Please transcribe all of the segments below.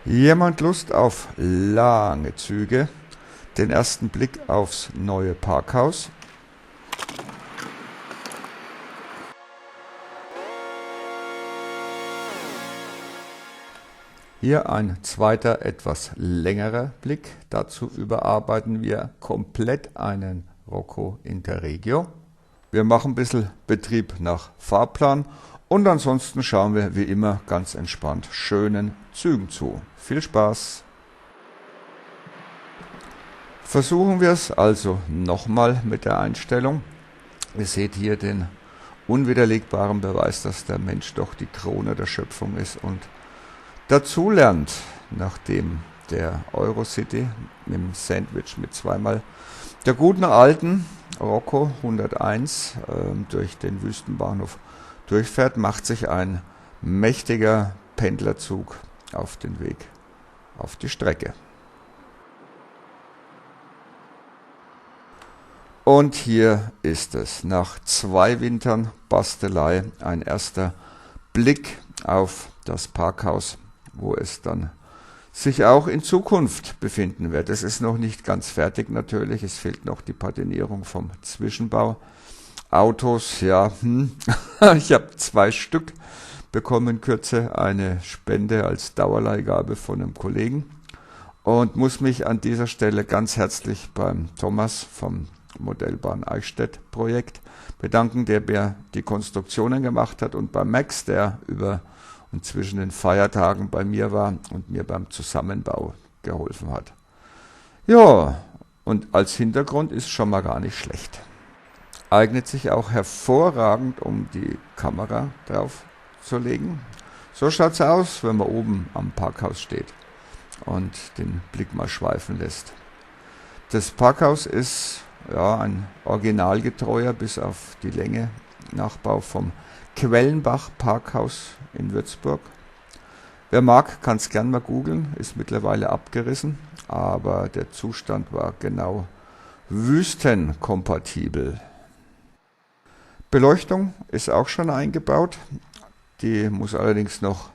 Jemand Lust auf lange Züge? Den ersten Blick aufs neue Parkhaus? Hier ein zweiter, etwas längerer Blick. Dazu überarbeiten wir komplett einen Rocco Interregio. Wir machen ein bisschen Betrieb nach Fahrplan und ansonsten schauen wir wie immer ganz entspannt schönen Zügen zu. Viel Spaß! Versuchen wir es also nochmal mit der Einstellung. Ihr seht hier den unwiderlegbaren Beweis, dass der Mensch doch die Krone der Schöpfung ist und dazulernt, nachdem der Eurocity mit dem Sandwich mit zweimal der guten alten Rocco 101 durch den Wüstenbahnhof durchfährt, macht sich ein mächtiger Pendlerzug auf den Weg auf die Strecke. Und hier ist es, nach 2 Wintern Bastelei, ein erster Blick auf das Parkhaus, wo es dann sich auch in Zukunft befinden wird. Es ist noch nicht ganz fertig natürlich, es fehlt noch die Patinierung vom Zwischenbau. Autos, ja, ich habe 2 Stück bekommen in Kürze, eine Spende als Dauerleihgabe von einem Kollegen und muss mich an dieser Stelle ganz herzlich beim Thomas vom Modellbahn Eichstätt Projekt bedanken, der mir die Konstruktionen gemacht hat, und bei Max, der über und zwischen den Feiertagen bei mir war und mir beim Zusammenbau geholfen hat. Ja, und als Hintergrund ist schon mal gar nicht schlecht. Eignet sich auch hervorragend, um die Kamera drauf zu legen. So schaut es aus, wenn man oben am Parkhaus steht und den Blick mal schweifen lässt. Das Parkhaus ist ein originalgetreuer bis auf die Länge Nachbau vom Quellenbach Parkhaus in Würzburg. Wer mag, kann es gern mal googeln, ist mittlerweile abgerissen, aber der Zustand war genau wüstenkompatibel. Beleuchtung ist auch schon eingebaut, die muss allerdings noch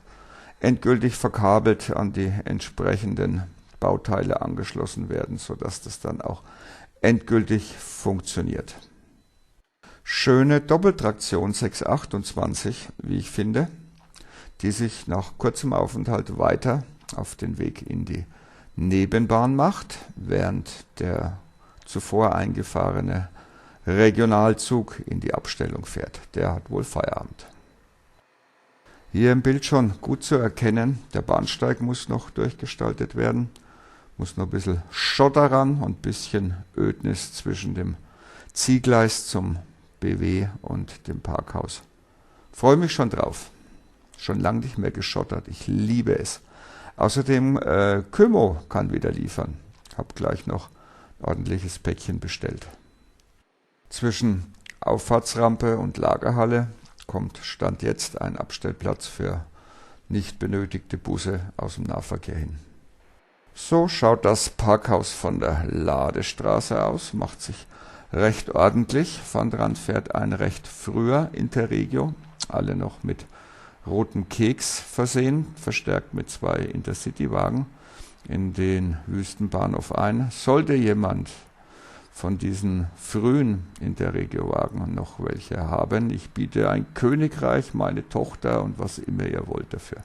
endgültig verkabelt an die entsprechenden Bauteile angeschlossen werden, sodass das dann auch endgültig funktioniert. Schöne Doppeltraktion 628, wie ich finde, die sich nach kurzem Aufenthalt weiter auf den Weg in die Nebenbahn macht, während der zuvor eingefahrene Regionalzug in die Abstellung fährt. Der hat wohl Feierabend. Hier im Bild schon gut zu erkennen, der Bahnsteig muss noch durchgestaltet werden, muss noch ein bisschen Schotter ran und ein bisschen Ödnis zwischen dem Ziehgleis zum BW und dem Parkhaus. Freue mich schon drauf. Schon lange nicht mehr geschottert. Ich liebe es. Außerdem Kymo kann wieder liefern. Hab gleich noch ein ordentliches Päckchen bestellt. Zwischen Auffahrtsrampe und Lagerhalle kommt Stand jetzt ein Abstellplatz für nicht benötigte Busse aus dem Nahverkehr hin. So schaut das Parkhaus von der Ladestraße aus, macht sich recht ordentlich. Von dran fährt ein recht früher Interregio, alle noch mit rotem Keks versehen, verstärkt mit 2 Intercity-Wagen in den Wüstenbahnhof ein. Sollte jemand von diesen frühen Interregio-Wagen noch welche haben, ich biete ein Königreich, meine Tochter und was immer ihr wollt dafür.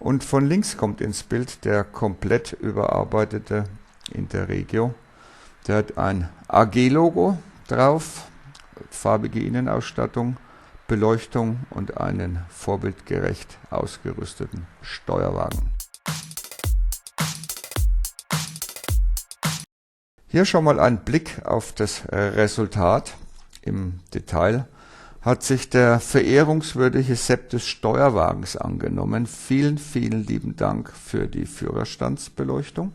Und von links kommt ins Bild der komplett überarbeitete Interregio. Der hat ein AG-Logo drauf, farbige Innenausstattung, Beleuchtung und einen vorbildgerecht ausgerüsteten Steuerwagen. Hier schon mal ein Blick auf das Resultat im Detail. Hat sich der verehrungswürdige Sepp des Steuerwagens angenommen. Vielen, vielen lieben Dank für die Führerstandsbeleuchtung,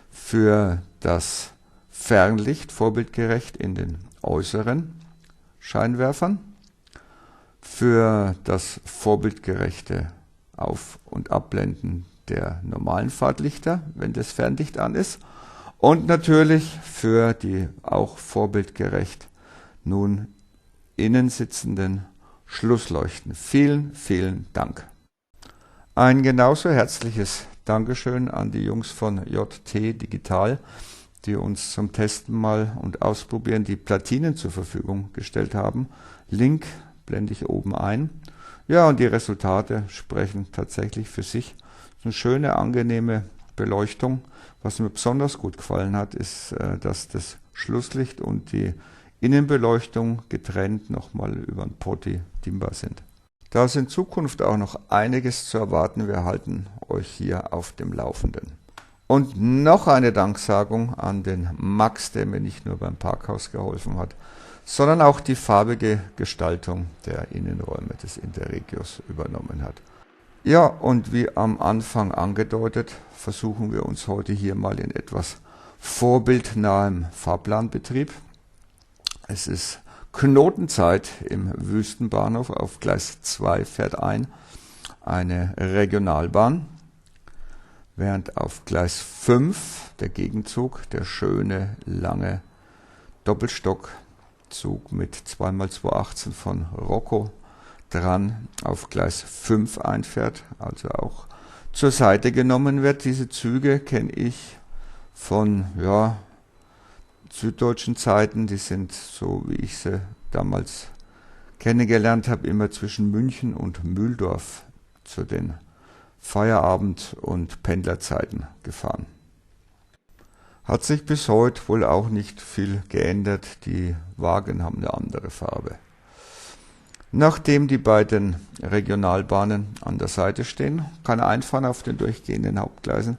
für das Fernlicht vorbildgerecht in den äußeren Scheinwerfern, für das vorbildgerechte Auf- und Abblenden der normalen Fahrtlichter, wenn das Fernlicht an ist, und natürlich für die auch vorbildgerecht nun innen sitzenden Schlussleuchten. Vielen, vielen Dank. Ein genauso herzliches Dankeschön an die Jungs von JT Digital, die uns zum Testen mal und Ausprobieren die Platinen zur Verfügung gestellt haben. Link blende ich oben ein. Ja, und die Resultate sprechen tatsächlich für sich. Eine schöne, angenehme Beleuchtung. Was mir besonders gut gefallen hat, ist, dass das Schlusslicht und die Innenbeleuchtung getrennt nochmal über ein Poti dimmbar sind. Da ist in Zukunft auch noch einiges zu erwarten. Wir halten euch hier auf dem Laufenden. Und noch eine Danksagung an den Max, der mir nicht nur beim Parkhaus geholfen hat, sondern auch die farbige Gestaltung der Innenräume des Interregios übernommen hat. Ja, und wie am Anfang angedeutet, versuchen wir uns heute hier mal in etwas vorbildnahem Fahrplanbetrieb. Es ist Knotenzeit im Wüstenbahnhof. Auf Gleis 2 fährt eine Regionalbahn, während auf Gleis 5 der Gegenzug, der schöne lange Doppelstockzug mit 2x218 von Rocco dran, auf Gleis 5 einfährt, also auch zur Seite genommen wird. Diese Züge kenne ich von süddeutschen Zeiten, die sind, so wie ich sie damals kennengelernt habe, immer zwischen München und Mühldorf zu den Feierabend- und Pendlerzeiten gefahren. Hat sich bis heute wohl auch nicht viel geändert, die Wagen haben eine andere Farbe. Nachdem die beiden Regionalbahnen an der Seite stehen, kann einfahren auf den durchgehenden Hauptgleisen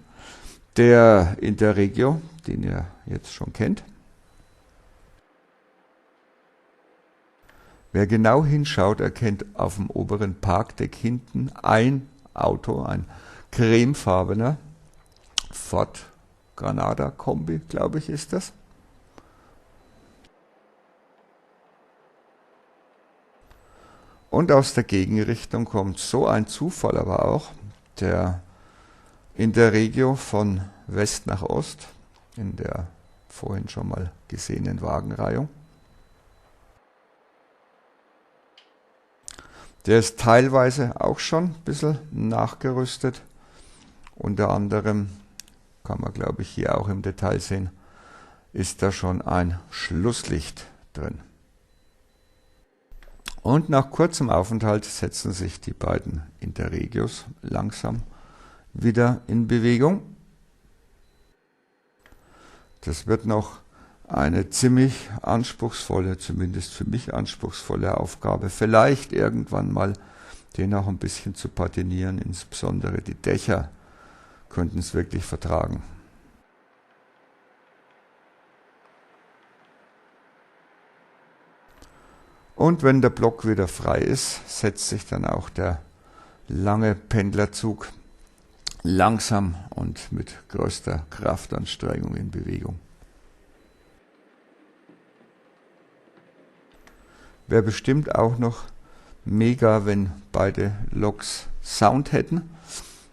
der Interregio, den ihr jetzt schon kennt. Wer genau hinschaut, erkennt auf dem oberen Parkdeck hinten ein Auto, ein cremefarbener Ford Granada Kombi, glaube ich, ist das. Und aus der Gegenrichtung kommt so ein Zufall aber auch, der Interregio von West nach Ost, in der vorhin schon mal gesehenen Wagenreihung. Der ist teilweise auch schon ein bisschen nachgerüstet. Unter anderem, kann man glaube ich hier auch im Detail sehen, ist da schon ein Schlusslicht drin. Und nach kurzem Aufenthalt setzen sich die beiden Interregios langsam wieder in Bewegung. Das wird noch eine ziemlich anspruchsvolle, zumindest für mich anspruchsvolle Aufgabe. Vielleicht irgendwann mal den auch ein bisschen zu patinieren, insbesondere die Dächer könnten es wirklich vertragen. Und wenn der Block wieder frei ist, setzt sich dann auch der lange Pendlerzug langsam und mit größter Kraftanstrengung in Bewegung. Wäre bestimmt auch noch mega, wenn beide Loks Sound hätten.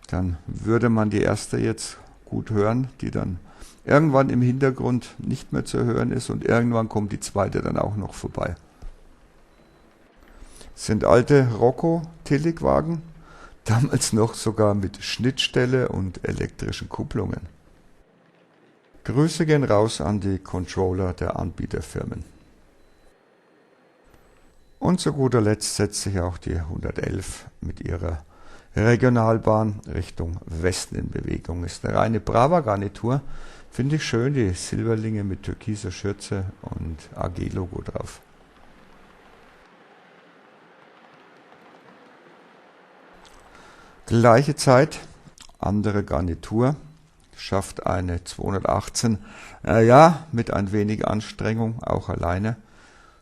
Dann würde man die erste jetzt gut hören, die dann irgendwann im Hintergrund nicht mehr zu hören ist, und irgendwann kommt die zweite dann auch noch vorbei. Das sind alte Rocco-Tillig-Wagen, damals noch sogar mit Schnittstelle und elektrischen Kupplungen. Grüße gehen raus an die Controller der Anbieterfirmen. Und zu guter Letzt setzt sich auch die 111 mit ihrer Regionalbahn Richtung Westen in Bewegung. Ist eine reine Brava-Garnitur. Finde ich schön, die Silberlinge mit türkiser Schürze und AG-Logo drauf. Gleiche Zeit, andere Garnitur, schafft eine 218, mit ein wenig Anstrengung, auch alleine.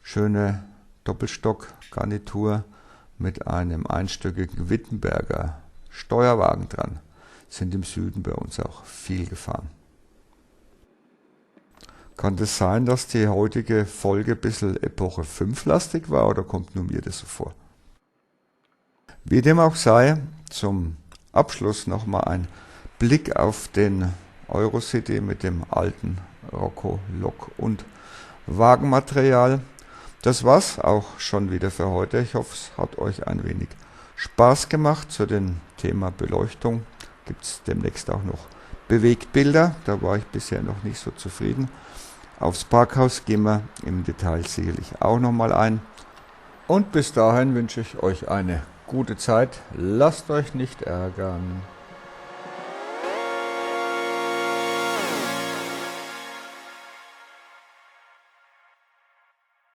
Schöne Doppelstock-Garnitur mit einem einstöckigen Wittenberger Steuerwagen dran. Sind im Süden bei uns auch viel gefahren. Kann das sein, dass die heutige Folge ein bisschen Epoche 5 lastig war, oder kommt nur mir das so vor? Wie dem auch sei, zum Abschluss nochmal ein Blick auf den Eurocity mit dem alten Rocco Lok und Wagenmaterial. Das war's auch schon wieder für heute. Ich hoffe, es hat euch ein wenig Spaß gemacht. Zu den Thema Beleuchtung gibt es demnächst auch noch Bewegtbilder. Da war ich bisher noch nicht so zufrieden. Aufs Parkhaus gehen wir im Detail sicherlich auch nochmal ein. Und bis dahin wünsche ich euch eine gute Zeit. Lasst euch nicht ärgern.